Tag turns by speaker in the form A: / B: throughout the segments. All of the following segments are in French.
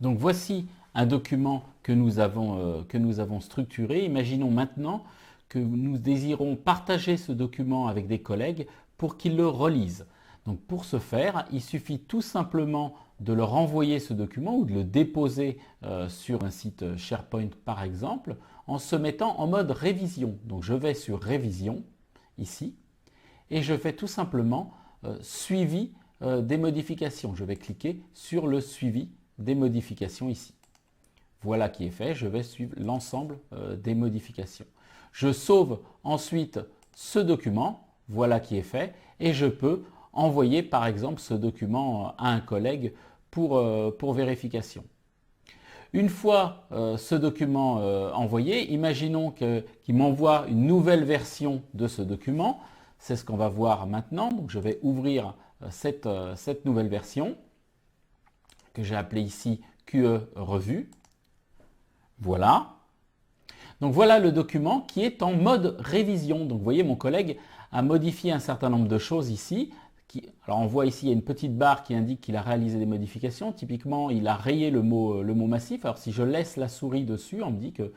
A: Donc voici un document que nous avons structuré. Imaginons maintenant que nous désirons partager ce document avec des collègues pour qu'ils le relisent. Donc pour ce faire, il suffit tout simplement de leur envoyer ce document ou de le déposer sur un site SharePoint par exemple, en se mettant en mode révision. Donc je vais sur révision, ici, et je fais tout simplement suivi des modifications. Je vais cliquer sur le suivi des modifications ici. Voilà qui est fait, je vais suivre l'ensemble des modifications. Je sauve ensuite ce document, voilà qui est fait, et je peux envoyer par exemple ce document à un collègue pour vérification. Une fois ce document envoyé, imaginons qu'il m'envoie une nouvelle version de ce document. C'est ce qu'on va voir maintenant. Donc je vais ouvrir cette nouvelle version que j'ai appelée ici QE Revue. Voilà. Donc voilà le document qui est en mode révision. Donc vous voyez, mon collègue a modifié un certain nombre de choses ici. Alors on voit ici, il y a une petite barre qui indique qu'il a réalisé des modifications. Typiquement, il a rayé le mot massif. Alors si je laisse la souris dessus, on me dit que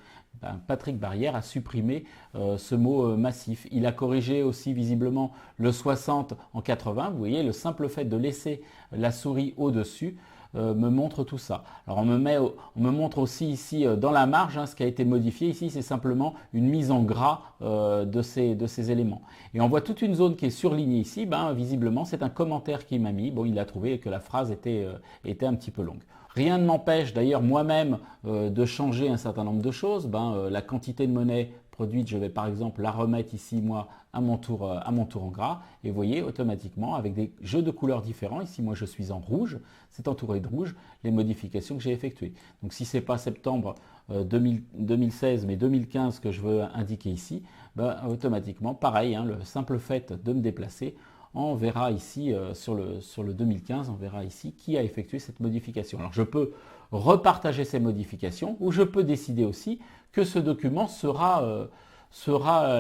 A: Patrick Barrière a supprimé ce mot massif. Il a corrigé aussi visiblement le 60 en 80. Vous voyez, le simple fait de laisser la souris au-dessus me montre tout ça. Alors on me montre aussi ici dans la marge ce qui a été modifié. Ici c'est simplement une mise en gras de ces éléments. Et on voit toute une zone qui est surlignée ici. Visiblement c'est un commentaire qu'il m'a mis. Bon, il a trouvé que la phrase était un petit peu longue. Rien ne m'empêche d'ailleurs moi-même de changer un certain nombre de choses. La quantité de monnaie produite, je vais par exemple la remettre ici moi à mon tour en gras, et vous voyez automatiquement avec des jeux de couleurs différents, ici moi je suis en rouge, c'est entouré de rouge, les modifications que j'ai effectuées. Donc si ce n'est pas septembre 2016 mais 2015 que je veux indiquer ici, automatiquement pareil, le simple fait de me déplacer, on verra ici sur le 2015, on verra ici qui a effectué cette modification. Alors je peux repartager ces modifications ou je peux décider aussi que ce document sera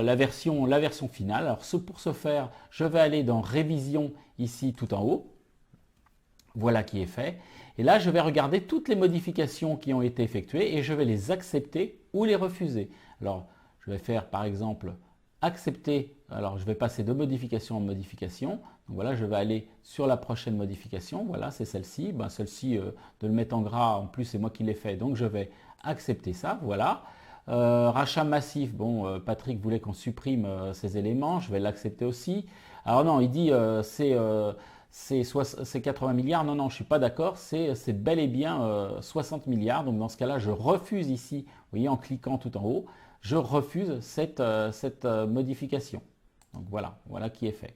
A: la version finale. Alors pour ce faire, je vais aller dans révision ici tout en haut. Voilà qui est fait. Et là, je vais regarder toutes les modifications qui ont été effectuées et je vais les accepter ou les refuser. Alors, je vais faire par exemple accepter. Alors, je vais passer de modification en modification. Donc voilà, je vais aller sur la prochaine modification. Voilà, c'est celle-ci. Celle-ci, de le mettre en gras, en plus, c'est moi qui l'ai fait. Donc, je vais accepter ça. Voilà. Rachat massif, bon, Patrick voulait qu'on supprime ces éléments, je vais l'accepter aussi. Alors non, il dit c'est 80 milliards, non, non, je ne suis pas d'accord, c'est bel et bien 60 milliards, donc dans ce cas-là, je refuse ici, vous voyez, en cliquant tout en haut, je refuse cette modification. Donc voilà qui est fait.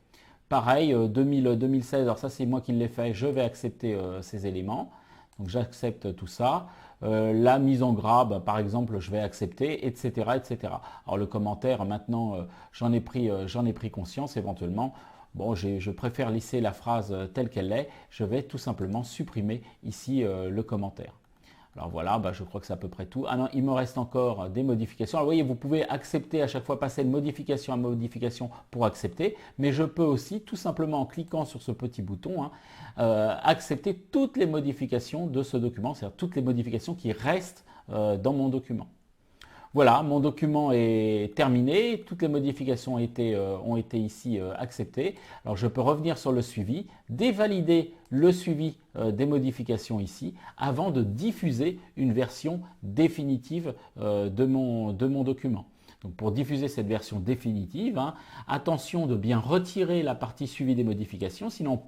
A: Pareil, 2016, alors ça c'est moi qui l'ai fait, je vais accepter ces éléments. Donc j'accepte tout ça. La mise en gras, par exemple, je vais accepter, etc., etc. Alors le commentaire, maintenant, j'en ai pris conscience éventuellement. Bon, je préfère laisser la phrase telle qu'elle est. Je vais tout simplement supprimer ici le commentaire. Alors voilà, je crois que c'est à peu près tout. Ah non, il me reste encore des modifications. Alors vous voyez, vous pouvez accepter à chaque fois, passer de modification à modification pour accepter, mais je peux aussi, tout simplement en cliquant sur ce petit bouton, accepter toutes les modifications de ce document, c'est-à-dire toutes les modifications qui restent dans mon document. Voilà, mon document est terminé, toutes les modifications ont été ici acceptées. Alors je peux revenir sur le suivi, dévalider le suivi des modifications ici, avant de diffuser une version définitive de mon document. Donc pour diffuser cette version définitive, attention de bien retirer la partie suivi des modifications, sinon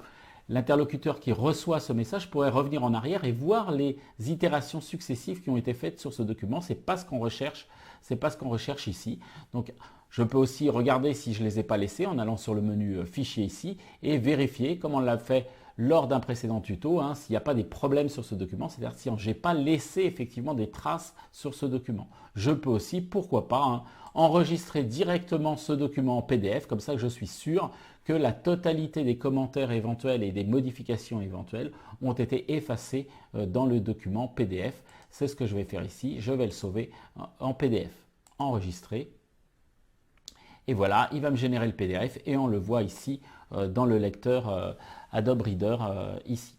A: l'interlocuteur qui reçoit ce message pourrait revenir en arrière et voir les itérations successives qui ont été faites sur ce document. Ce n'est pas ce qu'on recherche, c'est pas ce qu'on recherche ici. Donc je peux aussi regarder si je ne les ai pas laissés en allant sur le menu fichier ici et vérifier comme on l'a fait lors d'un précédent tuto, s'il n'y a pas des problèmes sur ce document, c'est-à-dire si je n'ai pas laissé effectivement des traces sur ce document. Je peux aussi, pourquoi pas, enregistrer directement ce document en PDF, comme ça je suis sûr que la totalité des commentaires éventuels et des modifications éventuelles ont été effacés dans le document PDF. C'est ce que je vais faire ici, je vais le sauver en PDF, enregistrer. Et voilà, il va me générer le PDF et on le voit ici dans le lecteur Adobe Reader ici.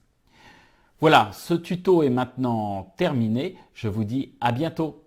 A: Voilà, ce tuto est maintenant terminé. Je vous dis à bientôt.